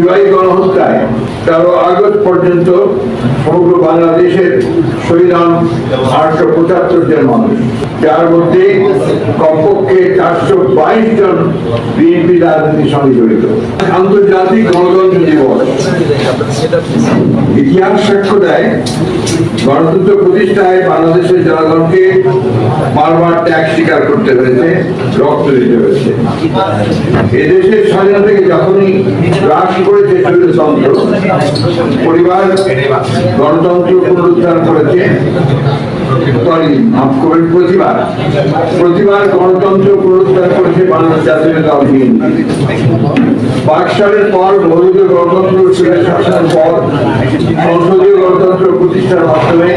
July গণহত্যায় 13 August পর্যন্ত সমগ্র বাংলাদেশের শহীদ হন 875 জন মানুষ, যার মধ্যে কমপক্ষে 422 জন বিএনপি রাজনীতির সঙ্গে জড়িত। আন্তর্জাতিক গণতন্ত্র দিবস ইতিহাস সাক্ষ্য দেয়, গণতন্ত্র প্রতিষ্ঠায় বাংলাদেশের জনগণকে বারবার ত্যাগ স্বীকার করতে হয়েছে, রক্ত দিতে হয়েছে। এদেশের স্বাধীনতাকে যখনই হ্রাস করেছে স্বৈরতন্ত্র, পরিবার গণতন্ত্র পুনরুদ্ধার করেছে। প্রতিবার গণতন্ত্র পুনরুদ্ধার করেছে বাংলাদেশ জাতীয় দল বিএনপি। 5 সালের পর বৈধ গণতন্ত্র শাসনের পর সংসদীয় গণতন্ত্র প্রতিষ্ঠার মাধ্যমে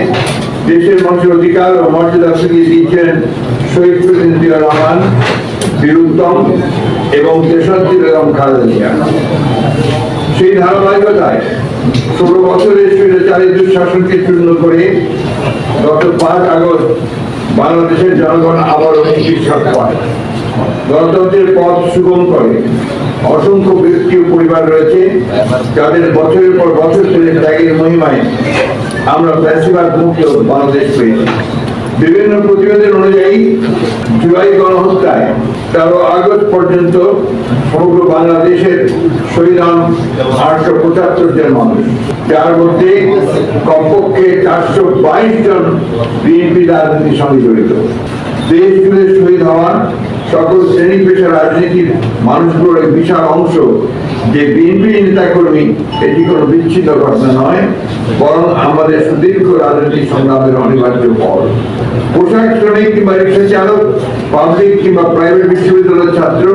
দেশের মানুষের অধিকার ও মর্যাদা ফিরিয়ে দিয়েছেন শহীদ প্রেসিডেন্ট জিয়াউর রহমান, বীর উত্তম এবং দেশনেত্রী বেগম খালেদা জিয়া। সেই ধারাবাহিকতায় 16 বছরের স্বৈরাচারী দুঃশাসনকে চূর্ণ করে গত 5 আগস্ট বাংলাদেশের জনগণ আবারও বিশ্বাস পায়, গণতন্ত্রের পথ সুগম করে। অসংখ্য ব্যক্তি ও পরিবার রয়েছে যাদের বছরের পর বছর ধরে ত্যাগের মহিমায় আমরা ফ্যাসিবাদ মুক্ত বাংলাদেশ পেয়েছি। বিভিন্ন প্রতিবেদন অনুযায়ী জুলাই গণহত্যায় 13 আগস্ট পর্যন্ত সমগ্র বাংলাদেশের শহীদ হন 875 জন মানুষ, যার মধ্যে কমপক্ষে 422 জন বিএনপি রাজনীতির সঙ্গে জড়িত। দেশ জুড়ে শহীদ হওয়া সকল শ্রেণী পেশা রাজনীতির মানুষগুলোর বিশাল অংশ যে বিএনপি নেতা কর্মী, এটি কোনো বিচ্ছিন্ন ঘটনা নয়, বরং আমাদের সুদীর্ঘ রাজনৈতিক সংগ্রামের অনিবার্য ফল। পোশাক শ্রমিক কিংবা রিক্সা চালক, পাবলিক কিংবা প্রাইভেট বিশ্ববিদ্যালয়ের ছাত্র,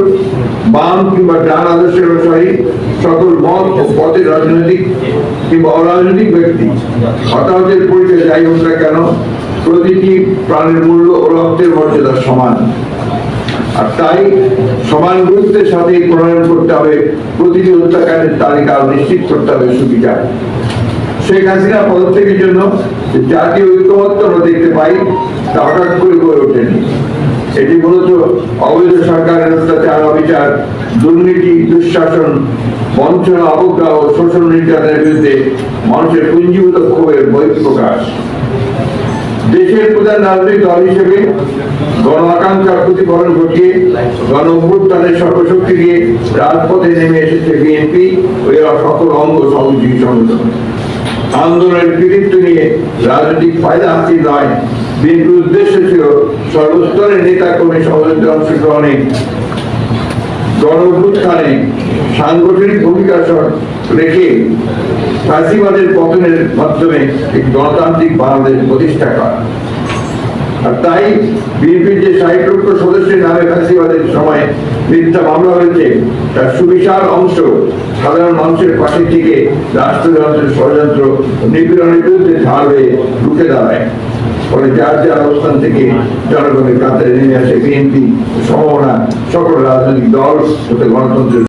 বাম কিংবা ডান আদর্শের অনুসারী, সকল মত ও পদের রাজনৈতিক কিংবা অরাজনৈতিক ব্যক্তি, হতাহতের পরিচয় যাই হোক না কেন, প্রতিটি প্রাণের মূল্য ও রক্তের মর্যাদা সমান। আর তাই সমান গুরুত্বের সাথে প্রণয়ন করতে হবে প্রতিটি হত্যাকাণ্ডের তালিকা, নিশ্চিত করতে হবে সুবিচার। শেখ হাসিনা পদত্যাগের জন্য জাতীয় ঐক্যমত্য আমরা দেখতে পাই, তা হঠাৎ করে গড়ে ওঠেনি। এটি মূলত অবৈধ সরকারের অত্যাচার, অবিচার, দুর্নীতি, দুঃশাসন, বঞ্চনা, অবজ্ঞা ও শোষণ নির্যাতনের বিরুদ্ধে মানুষের পুঞ্জীভূত ক্ষোভের বহিঃপ্রকাশ। দেশের প্রধান রাজনৈতিক দল হিসেবে গণ আকাঙ্ক্ষার প্রতিফলন ঘটিয়ে গণ অভ্যুত্থানের সর্বশক্তি দিয়ে রাজপথে নেমে এসেছে বিএনপি ও এরা সকল অঙ্গ সহযোগী সংগঠন। আন্দোলনের কৃতিত্ব নিয়ে রাজনৈতিক ফায়দা হাসিল নয়, বিএনপির উদ্দেশ্য ছিল সর্বস্তরের নেতা কর্মী সহযোগিতা অংশগ্রহণে গণ অভ্যুত্থানে সাংগঠনিক ভূমিকা রেখে ফ্যাসিবাদের পতনের মাধ্যমে একটি গণতান্ত্রিক বাংলাদেশ প্রতিষ্ঠা করা। আর তাই বিএনপির যে 60 লক্ষ সদস্যের নামে ফ্যাসিবাদের সময় মিথ্যা মামলা হয়েছে, তার সুবিশাল অংশ সাধারণ মানুষের পাশে থেকে রাষ্ট্রযন্ত্রের ষড়যন্ত্র নিপীড়নের বিরুদ্ধে ঝাড় হয়ে রুখে দাঁড়ায়। ফলে যার যার অবস্থান থেকে জনগণের কাতারে নেমে আসে বিএনপি, সম্ভাবনা সকল রাজনৈতিক দল গণতন্ত্রের